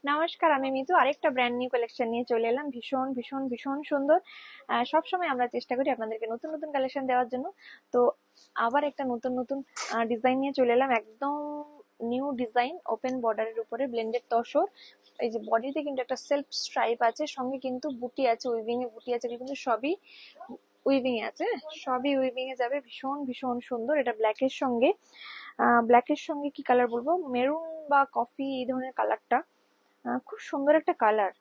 নমস্কার, আমি মিতু আরেকটা ব্র্যান্ড নিউ কালেকশন নিয়ে চলে এলাম। ভীষণ ভীষণ ভীষণ সুন্দর। সবসময় আমরা চেষ্টা করি আপনাদেরকে নতুন নতুন কালেকশন দেওয়ার জন্য। তো আবার একটা নতুন নতুন ডিজাইন নিয়ে চলে এলাম, একদম নিউ ডিজাইন, ওপেন বর্ডারের উপরে ব্লেন্ডেড তসর। এই যে বডিতে কিন্তু একটা সেলফ স্ট্রাইপ আছে, সঙ্গে কিন্তু বুটি আছে, উইভিং এ বুটি আছে, কিন্তু সবই উইভিং এ আছে, সবই উইভিং এ যাবে। ভীষণ ভীষণ সুন্দর। এটা ব্ল্যাকের সঙ্গে কি কালার বলবো, মেরুন বা কফি এই ধরনের কালারটা। খুব সুন্দর একটা কালার।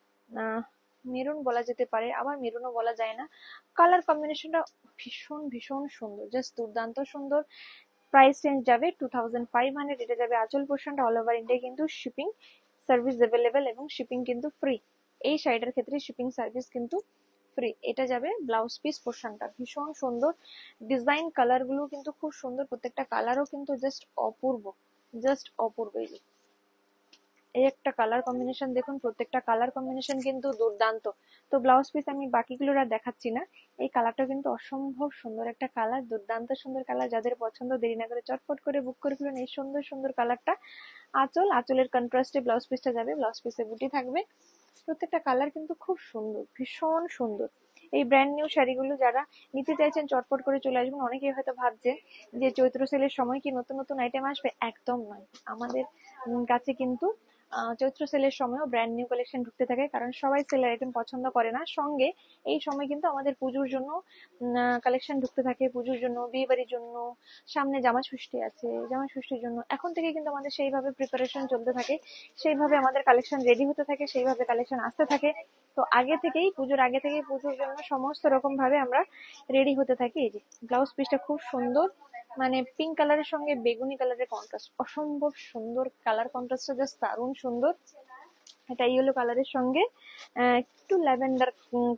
মেরুন বলা যেতে পারে, আবার মেরুনও বলা যায় না। কালার কম্বিনেশনটা ভীষণ ভীষণ সুন্দর, জাস্ট দুর্দান্ত সুন্দর। প্রাইস রেঞ্জ যাবে 2500। এটা যাবে আঁচল পোর্শনটা। অল ওভার ইন্ডিয়া কিন্তু শিপিং সার্ভিস অ্যাভেলেবেল এবং শিপিং কিন্তু ফ্রি। এই শাড়িটার ক্ষেত্রে শিপিং সার্ভিস কিন্তু ফ্রি। এটা যাবে ব্লাউজ পিস পোর্শনটা। ভীষণ সুন্দর ডিজাইন, কালার গুলো কিন্তু খুব সুন্দর, প্রত্যেকটা কালারও কিন্তু জাস্ট অপূর্ব, জাস্ট অপূর্ব। এই একটা কালার কম্বিনেশন দেখুন, প্রত্যেকটা কালার কম্বিনেশন কিন্তু দুর্দান্ত। তো ব্লাউজ পিস আমি বাকিগুলোর আর দেখাচ্ছি না। এই কালারটা কিন্তু অসম্ভব সুন্দর একটা কালার, দুর্দান্ত সুন্দর কালার। যাদের পছন্দ দেরি না করে চটপট করে বুক করে ফেলুন এই সুন্দর সুন্দর কালারটা। আঁচলের কন্ট্রাস্টে ব্লাউজ পিসটা যাবে, ব্লাউজ পিসে বুটি থাকবে। প্রত্যেকটা কালার কিন্তু খুব সুন্দর, ভীষণ সুন্দর। এই ব্র্যান্ড নিউ শাড়িগুলো যারা নিতে চাইছেন চটপট করে চলে আসবেন। অনেকেই হয়তো ভাবছেন যে চৈত্র সেলের সময় কি নতুন নতুন আইটেম আসবে, একদম নয়। আমাদের কাছে কিন্তু চৈত্র সেলের সময়ও ব্র্যান্ড নিউ কালেকশন ঢুকতে থাকে, কারণ সবাই সেলের আইটেম পছন্দ করে না। সঙ্গে এই সময় কিন্তু আমাদের পুজোর জন্য কালেকশন ঢুকতে থাকে, পুজোর জন্য, বিয়ে বাড়ির জন্য। সামনে জামা ষষ্ঠী আছে, জামা ষষ্ঠীর জন্য এখন থেকে কিন্তু আমাদের সেইভাবে প্রিপারেশন চলতে থাকে, সেইভাবে আমাদের কালেকশন রেডি হতে থাকে, সেইভাবে কালেকশন আসতে থাকে। তো পুজোর আগে থেকেই পুজোর জন্য সমস্ত রকম ভাবে আমরা রেডি হতে থাকি। এই যে ব্লাউজ পিসটা খুব সুন্দর, মানে পিঙ্ক কালারের সঙ্গে বেগুনি কালারের কন্ট্রাস্ট, অসম্ভব সুন্দর কালার কন্ট্রাস্টটা, জাস্ট দারুণ সুন্দর। এটা ইয়েলো কালারের সঙ্গে একটু ল্যাভেন্ডার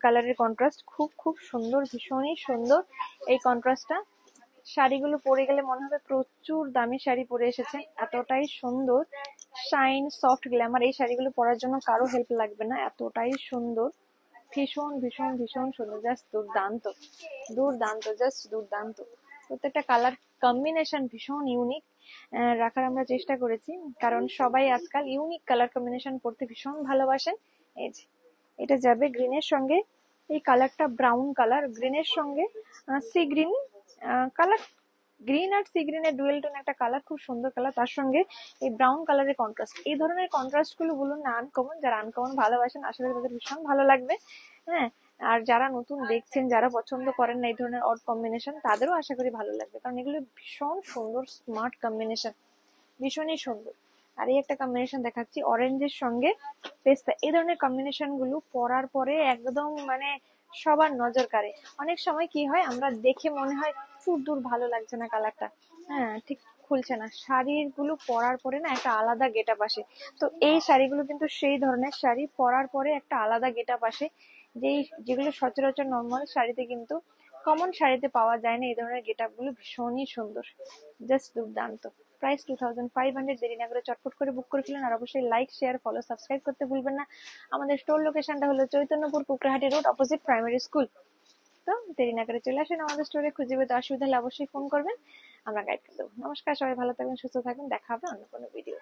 কালারের কন্ট্রাস্ট, খুব খুব সুন্দর, ভীষণই সুন্দর এই কন্ট্রাস্টটা। শাড়িগুলো পরে গেলে মনে হবে প্রচুর দামি শাড়ি পরে এসেছেন, এতটাই সুন্দর। Shine, soft, Glamour. এই শাড়িগুলো পরার জন্য কারো হেল্প লাগবে না, এতটাই সুন্দর। ভীষণ ভীষণ ভীষণ সুন্দর, জাস্ট দুর্দান্ত, দুর্দান্ত, জাস্ট দুর্দান্ত। প্রত্যেকটা কালার কম্বিনেশন ভীষণ ইউনিক রাখার আমরা চেষ্টা করেছি, কারণ সবাই আজকাল ইউনিক কালার কম্বিনেশন পড়তে ভীষণ ভালোবাসেন। এই যে এটা যাবে গ্রিনের সঙ্গে, এই কালারটা ব্রাউন কালার, গ্রিনের সঙ্গে সি গ্রিন কালার। গ্রিন আর সি গ্রিনের ডুয়েল টোন একটা কালার, খুব সুন্দর কালার। তার সঙ্গে এই ব্রাউন কালারের কন্ট্রাস্ট, এই ধরনের কন্ট্রাস্ট গুলো বলুন না আনকমন। যারা আনকমন ভালোবাসেন আশা করি তাদের ভীষণ ভালো লাগবে। হ্যাঁ, আর যারা নতুন দেখছেন, যারা পছন্দ করেন না এই ধরনের অড কম্বিনেশন, তাদেরও আশা করি ভালো লাগবে, কারণ এগুলো ভীষণ সুন্দর স্মার্ট কম্বিনেশন, ভীষণই সুন্দর। আর এই একটা কম্বিনেশন দেখাচ্ছি অরেঞ্জের সঙ্গে পেস্তা। এই ধরনের কম্বিনেশন গুলো পরার পরে একদম মানে সবার নজর কাড়ে। অনেক সময় কি হয়, আমরা দেখে মনে হয় দূর ভালো লাগছে না কালারটা, হ্যাঁ ঠিক খুলছে না, শাড়িগুলো পরার পরে না একটা আলাদা গেট আপ আসে। তো এই শাড়িগুলো কিন্তু সেই ধরনের শাড়ি, পরার পরে একটা আলাদা গেট আপ আসে, যেগুলো সচরাচর নর্মাল শাড়িতে কিন্তু, কমন শাড়িতে পাওয়া যায় না। এই ধরনের গেট আপ গুলো ভীষণই সুন্দর, জাস্ট দুর্দান্ত। প্রাইস 2500। দেরি না করে চটপট করে বুক করে ফেলুন। আর অবশ্যই লাইক, শেয়ার, ফলো, সাবস্ক্রাইব করতে ভুলবেন না। আমাদের স্টোর লোকেশনটা হলো Chaitanyapur Kukrahati road, opposite primary school. তো দেরি না করে চলে আসেন আমাদের স্টোরে। খুঁজে পেতে অসুবিধা হলে অবশ্যই ফোন করবেন, আমরা গাইড করে দেবো। নমস্কার, সবাই ভালো থাকবেন, সুস্থ থাকবেন, দেখা হবে অন্য কোনো ভিডিও।